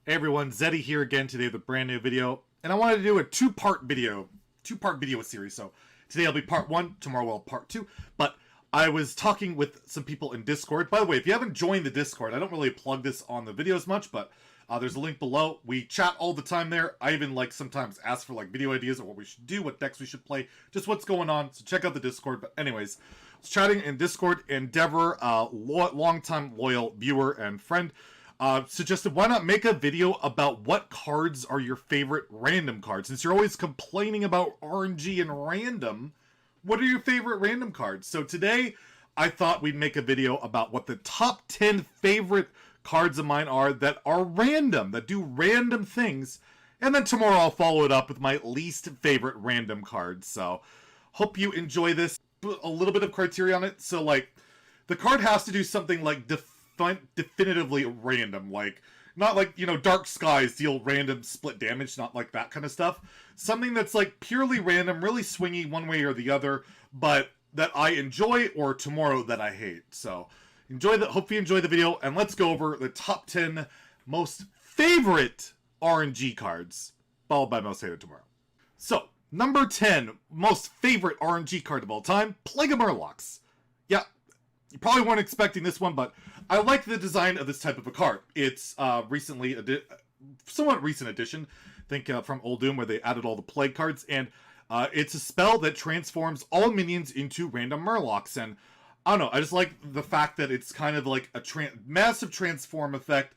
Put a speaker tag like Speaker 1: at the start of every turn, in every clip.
Speaker 1: Hey everyone, Zeddy here again today with a brand new video, and I wanted to do a two-part video series. So today will be part one, tomorrow will be part two. But I was talking with some people in Discord. By the way, if you haven't joined the Discord, I don't really plug this on the videos much, but there's a link below. We chat all the time there. I even sometimes ask for video ideas or what we should do, what decks we should play, just what's going on. So check out the Discord. But anyways, I was chatting in Discord, and Deborah, long-time loyal viewer and friend, suggested why not make a video about what cards are your favorite random cards. Since you're always complaining about RNG and random, what are your favorite random cards? So today, I thought we'd make a video about what the top 10 favorite cards of mine are that are random, that do random things. And then tomorrow I'll follow it up with my least favorite random cards. So, hope you enjoy this. A little bit of criteria on it. So, the card has to do something definitively random, not Dark Skies deal random split damage, not like that kind of stuff. Something that's purely random, really swingy one way or the other, but that I enjoy, or tomorrow that I hate. So hope you enjoy the video, and let's go over the top 10 most favorite RNG cards, followed by most hated tomorrow. So, number 10 most favorite RNG card of all time, Plague of Murlocs. Yeah, you probably weren't expecting this one, but I like the design of this type of a card. It's somewhat recent addition, I think from Old Doom, where they added all the Plague cards, and it's a spell that transforms all minions into random Murlocs, and I don't know, I just like the fact that it's kind of like a massive transform effect,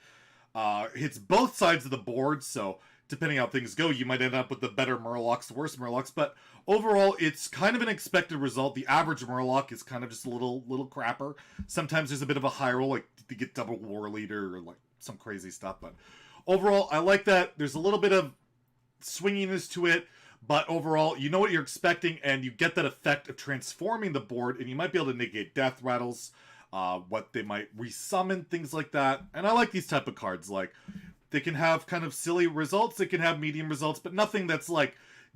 Speaker 1: hits both sides of the board, so depending how things go, you might end up with the better Murlocs, the worse Murlocs, but overall, it's kind of an expected result. The average Murloc is kind of just a little crapper. Sometimes there's a bit of a high roll, to get double War Leader or some crazy stuff, but overall, I like that. There's a little bit of swinginess to it, but overall, you know what you're expecting, and you get that effect of transforming the board, and you might be able to negate death rattles, what they might resummon, things like that, and I like these type of cards, they can have kind of silly results, they can have medium results, but nothing that's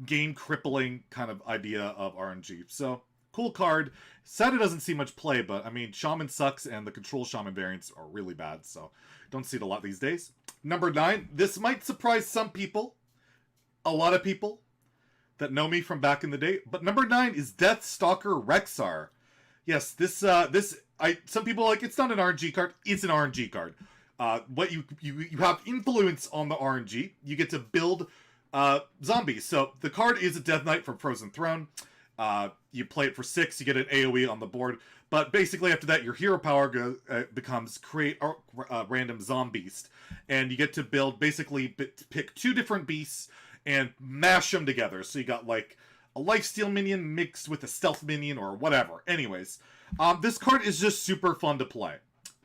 Speaker 1: game crippling kind of idea of RNG. So, cool card. Sad it doesn't see much play, but I mean, Shaman sucks, and the Control Shaman variants are really bad, so don't see it a lot these days. Number 9, this might surprise some people, a lot of people that know me from back in the day, but number 9 is Death Stalker Rexxar. Yes, some people it's not an RNG card, it's an RNG card. What you have influence on the RNG. You get to build zombies. So the card is a Death Knight from Frozen Throne. You play it for 6, you get an AoE on the board. But basically after that, your hero power becomes create a random Zombeast. And you get to build, pick 2 different beasts and mash them together. So you got a lifesteal minion mixed with a stealth minion or whatever. Anyways, this card is just super fun to play.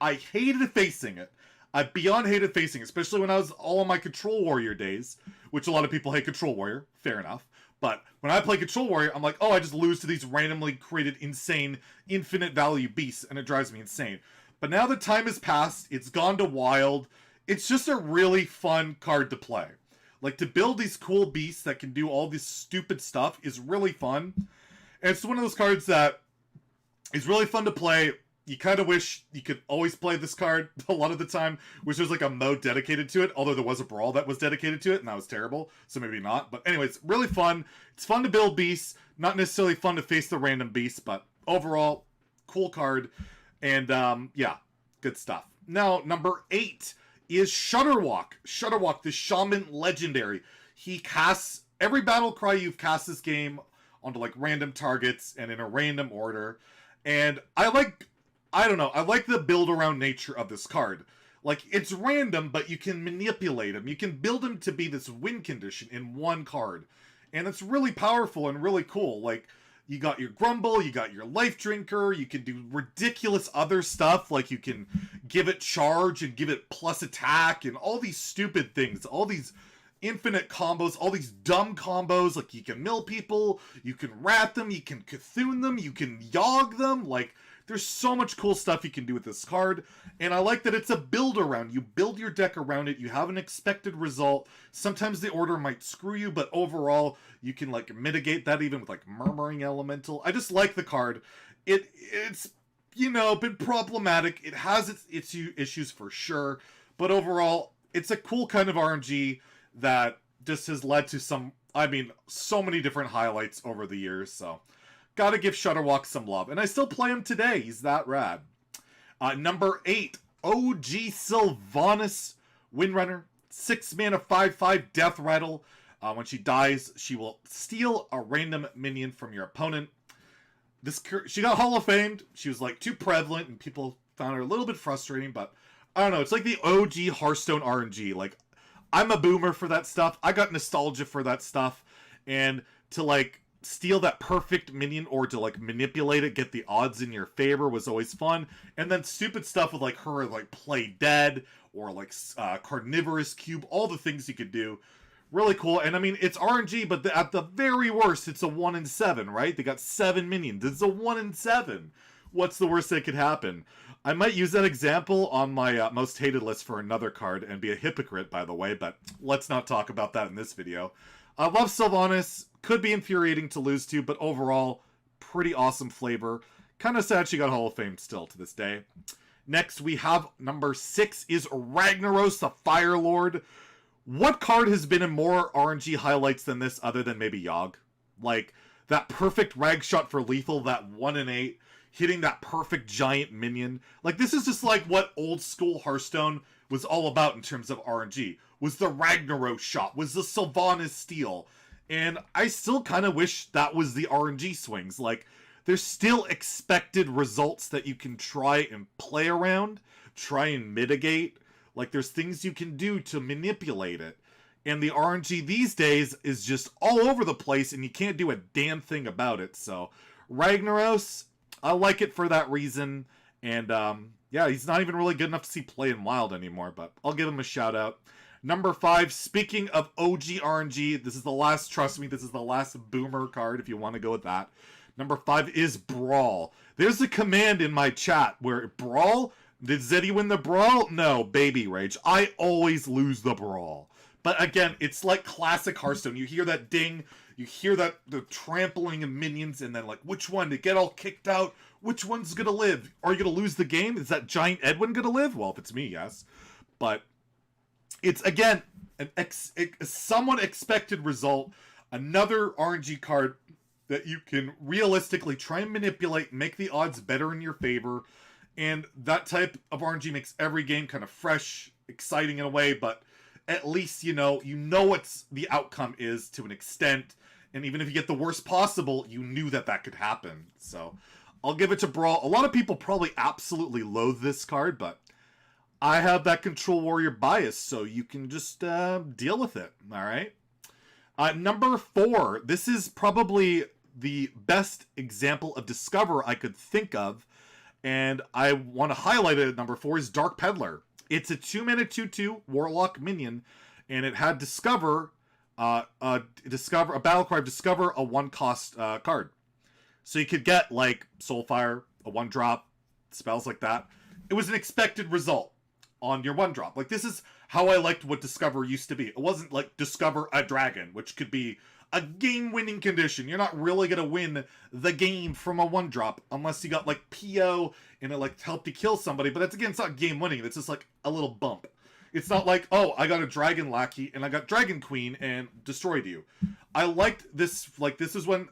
Speaker 1: I hated facing it. I beyond hated facing, especially when I was all on my Control Warrior days, which a lot of people hate Control Warrior, fair enough. But when I play Control Warrior, I'm oh, I just lose to these randomly created insane infinite value beasts, and it drives me insane. But now that time has passed, it's gone to wild, it's just a really fun card to play. To build these cool beasts that can do all this stupid stuff is really fun. And it's one of those cards that is really fun to play. You kind of wish you could always play this card a lot of the time. Wish there's a mode dedicated to it, although there was a Brawl that was dedicated to it, and that was terrible, so maybe not. But anyways, really fun. It's fun to build beasts, not necessarily fun to face the random beasts, but overall, cool card. And yeah, good stuff. Now, number 8 is Shudderwalk. Shudderwalk, the Shaman Legendary. He casts every battle cry you've cast this game onto random targets and in a random order. And I like the build-around nature of this card. It's random, but you can manipulate him. You can build him to be this win condition in one card. And it's really powerful and really cool. You got your Grumble, you got your Life Drinker, you can do ridiculous other stuff, you can give it charge and give it plus attack, and all these stupid things, all these infinite combos, all these dumb combos, you can mill people, you can rat them, you can Cthulhu them, you can Yogg them, there's so much cool stuff you can do with this card, and I like that it's a build around. You build your deck around it, you have an expected result. Sometimes the order might screw you, but overall, you can mitigate that even with Murmuring Elemental. I just like the card. It's been problematic. It has its issues for sure, but overall, it's a cool kind of RNG that just has led to so many different highlights over the years. So, gotta give Shutterwalk some love, and I still play him today. He's that rad. Number 8, OG Sylvanas Windrunner, 6 mana, 5/5 Death Rattle. When she dies, she will steal a random minion from your opponent. She got Hall of Famed. She was like too prevalent, and people found her a little bit frustrating. But I don't know. It's like the OG Hearthstone RNG. Like, I'm a boomer for that stuff. I got nostalgia for that stuff, and to like steal that perfect minion or to like manipulate it, get the odds in your favor was always fun. And then stupid stuff with like her like play dead or like carnivorous cube, all the things you could do. Really cool. And I mean, it's RNG, but at the very worst, it's a 1 in 7, right? They got 7 minions. It's a 1 in 7. What's the worst that could happen? I might use that example on my most hated list for another card and be a hypocrite, by the way, but let's not talk about that in this video. I love Sylvanas. Could be infuriating to lose to, but overall, pretty awesome flavor. Kind of sad she got Hall of Fame still to this day. Next, we have number 6 is Ragnaros the Firelord. What card has been in more RNG highlights than this other than maybe Yogg? Like, that perfect rag shot for lethal, that 1 in 8, hitting that perfect giant minion. Like, this is just like what old school Hearthstone was all about in terms of RNG. Was the Ragnaros shot, was the Sylvanas steal. And I still kind of wish that was the RNG swings. Like, there's still expected results that you can try and play around, try and mitigate. Like, there's things you can do to manipulate it. And the RNG these days is just all over the place, and you can't do a damn thing about it. So, Ragnaros, I like it for that reason. And, yeah, he's not even really good enough to see play in Wild anymore, but I'll give him a shout out. Number 5, speaking of OG RNG, this is the last, trust me, this is the last boomer card if you want to go with that. Number 5 is Brawl. There's a command in my chat where Brawl... Did Zeddy win the Brawl? No, baby rage. I always lose the Brawl. But again, it's like classic Hearthstone. You hear that ding, you hear that the trampling of minions, and then like, which one? To get all kicked out, which one's gonna live? Are you gonna lose the game? Is that giant Edwin gonna live? Well, if it's me, yes. But it's, again, a somewhat expected result. Another RNG card that you can realistically try and manipulate, make the odds better in your favor. And that type of RNG makes every game kind of fresh, exciting in a way, but at least you know what the outcome is to an extent. And even if you get the worst possible, you knew that that could happen. So I'll give it to Brawl. A lot of people probably absolutely loathe this card, but I have that Control Warrior bias, so you can just deal with it, all right? Number 4, this is probably the best example of Discover I could think of. And I want to highlight it at number 4 is Dark Peddler. It's a 2-mana 2/2 Warlock minion, and it had Discover, a battle cry of Discover, a 1-cost card. So you could get like Soulfire, a 1-drop, spells like that. It was an expected result on your 1-drop. Like, this is how I liked what Discover used to be. It wasn't like Discover a dragon, which could be a game-winning condition. You're not really going to win the game from a 1-drop unless you got, like, PO and it, like, helped you kill somebody. But that's, again, it's not game-winning. It's just, like, a little bump. It's not like, oh, I got a Dragon Lackey and I got Dragon Queen and destroyed you. I liked this, like, this is when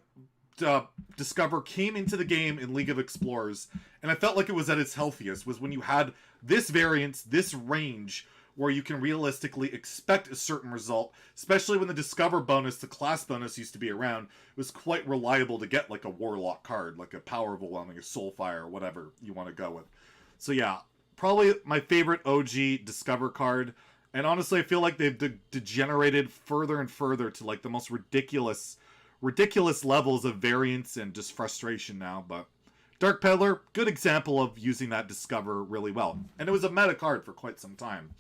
Speaker 1: Discover came into the game in League of Explorers, and I felt like it was at its healthiest, was when you had this variance, this range, where you can realistically expect a certain result, especially when the Discover bonus, the class bonus used to be around. It was quite reliable to get like a Warlock card, like a Power Overwhelming, a Soulfire, or whatever you want to go with. So yeah, probably my favorite OG Discover card. And honestly, I feel like they've degenerated further and further to like the most ridiculous levels of variance and just frustration now. But Dark Peddler, good example of using that Discover really well. And it was a meta card for quite some time.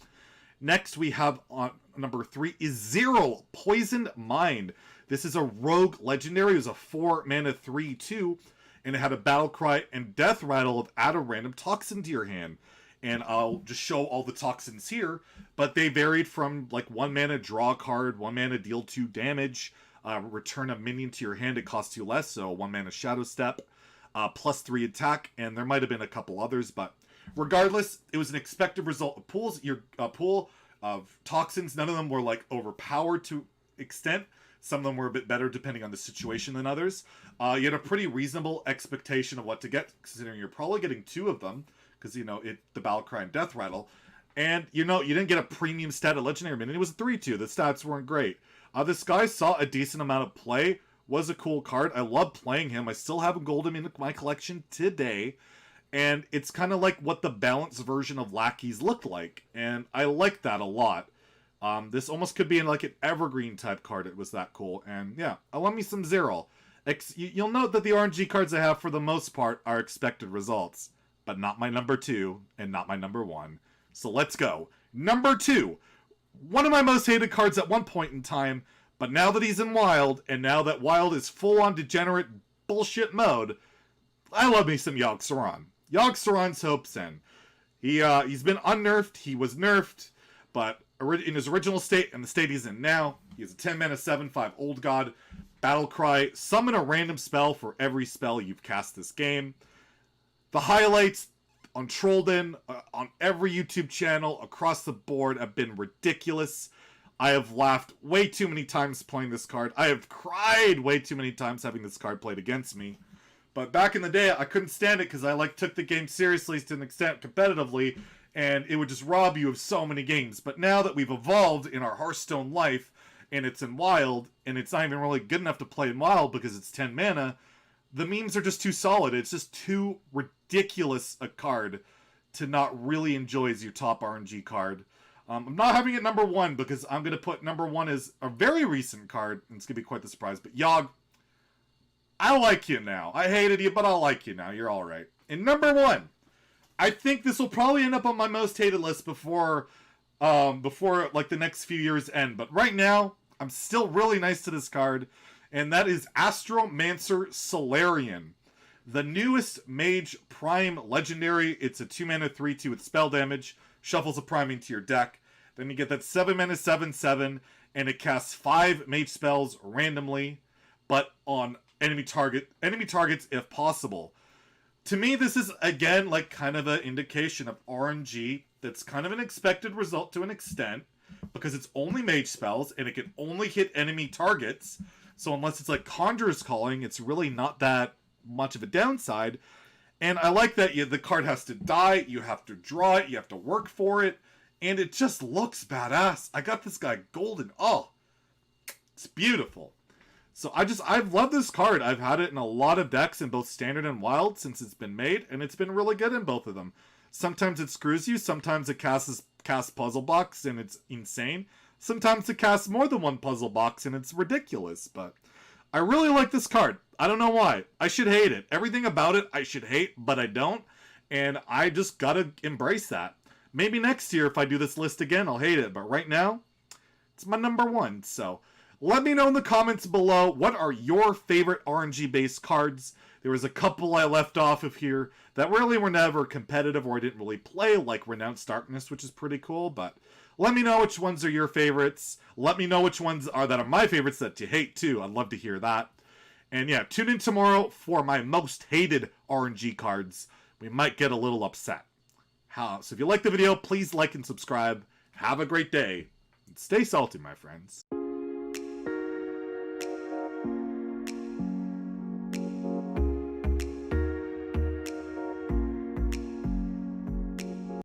Speaker 1: Next, we have on number 3 is Zero, Poisoned Mind. This is a rogue legendary. It was a 4-mana 3/2, and it had a battle cry and death rattle of add a random toxin to your hand. And I'll just show all the toxins here, but they varied from like 1 mana draw a card, 1 mana deal 2 damage, return a minion to your hand, it costs 2 less, so 1 mana Shadow Step, +3 attack, and there might have been a couple others, but regardless, it was an expected result of pools. Your pool of toxins. None of them were like overpowered to extent. Some of them were a bit better depending on the situation than others. You had a pretty reasonable expectation of what to get, considering you're probably getting 2 of them, because, you know, the Battle Cry and Death Rattle. And, you know, you didn't get a premium stat at Legendary Minion. It was a 3-2. The stats weren't great. This guy saw a decent amount of play, was a cool card. I love playing him. I still have a Golden in my collection today. And it's kind of like what the balanced version of Lackeys looked like. And I like that a lot. This almost could be in like an evergreen type card. It was that cool. And yeah, I love me some Zeril. You'll note that the RNG cards I have for the most part are expected results. But not my number 2 and not my number 1. So let's go. Number 2. One of my most hated cards at one point in time. But now that he's in Wild, and now that Wild is full-on degenerate bullshit mode, I love me some Yogg Saron. Yogg Saron's Hope's End. He's been unnerfed. He was nerfed. But in his original state and the state he's in now, he has a 10 mana 7/5 Old God, Battle Cry, summon a random spell for every spell you've cast this game. The highlights on Trollden, on every YouTube channel, across the board have been ridiculous. I have laughed way too many times playing this card. I have cried way too many times having this card played against me. But back in the day, I couldn't stand it because I took the game seriously to an extent competitively, and it would just rob you of so many games. But now that we've evolved in our Hearthstone life, and it's in Wild, and it's not even really good enough to play in Wild because it's 10 mana, the memes are just too solid. It's just too ridiculous a card to not really enjoy as your top RNG card. I'm not having it number 1 because I'm going to put number 1 as a very recent card, and it's going to be quite the surprise. But Yogg, I like you now. I hated you, but I like you now. You're alright. And number 1, I think this will probably end up on my most hated list before like the next few years end. But right now, I'm still really nice to this card, and that is Astromancer Solarian. The newest Mage Prime Legendary. It's a 2-mana 3/2 with spell damage. Shuffles a Prime into your deck. Then you get that 7-mana 7/7, and it casts 5 Mage spells randomly, but on enemy targets if possible. To me, this is, again, like kind of an indication of RNG that's kind of an expected result to an extent, because it's only mage spells, and it can only hit enemy targets, so unless it's like Conjurer's Calling, it's really not that much of a downside. And I like that the card has to die, you have to draw it, you have to work for it, and it just looks badass. I got this guy golden. Oh, it's beautiful. So I've loved this card. I've had it in a lot of decks in both Standard and Wild since it's been made, and it's been really good in both of them. Sometimes it screws you, sometimes it casts Puzzle Box, and it's insane. Sometimes it casts more than one Puzzle Box, and it's ridiculous, but I really like this card. I don't know why. I should hate it. Everything about it I should hate, but I don't, and I just gotta embrace that. Maybe next year, if I do this list again, I'll hate it, but right now, it's my number 1, so let me know in the comments below, what are your favorite RNG-based cards? There was a couple I left off of here that really were never competitive or I didn't really play, like Renounced Darkness, which is pretty cool, but let me know which ones are your favorites. Let me know which ones are my favorites that you hate, too. I'd love to hear that. And yeah, tune in tomorrow for my most hated RNG cards. We might get a little upset. So if you like the video, please like and subscribe. Have a great day. And stay salty, my friends.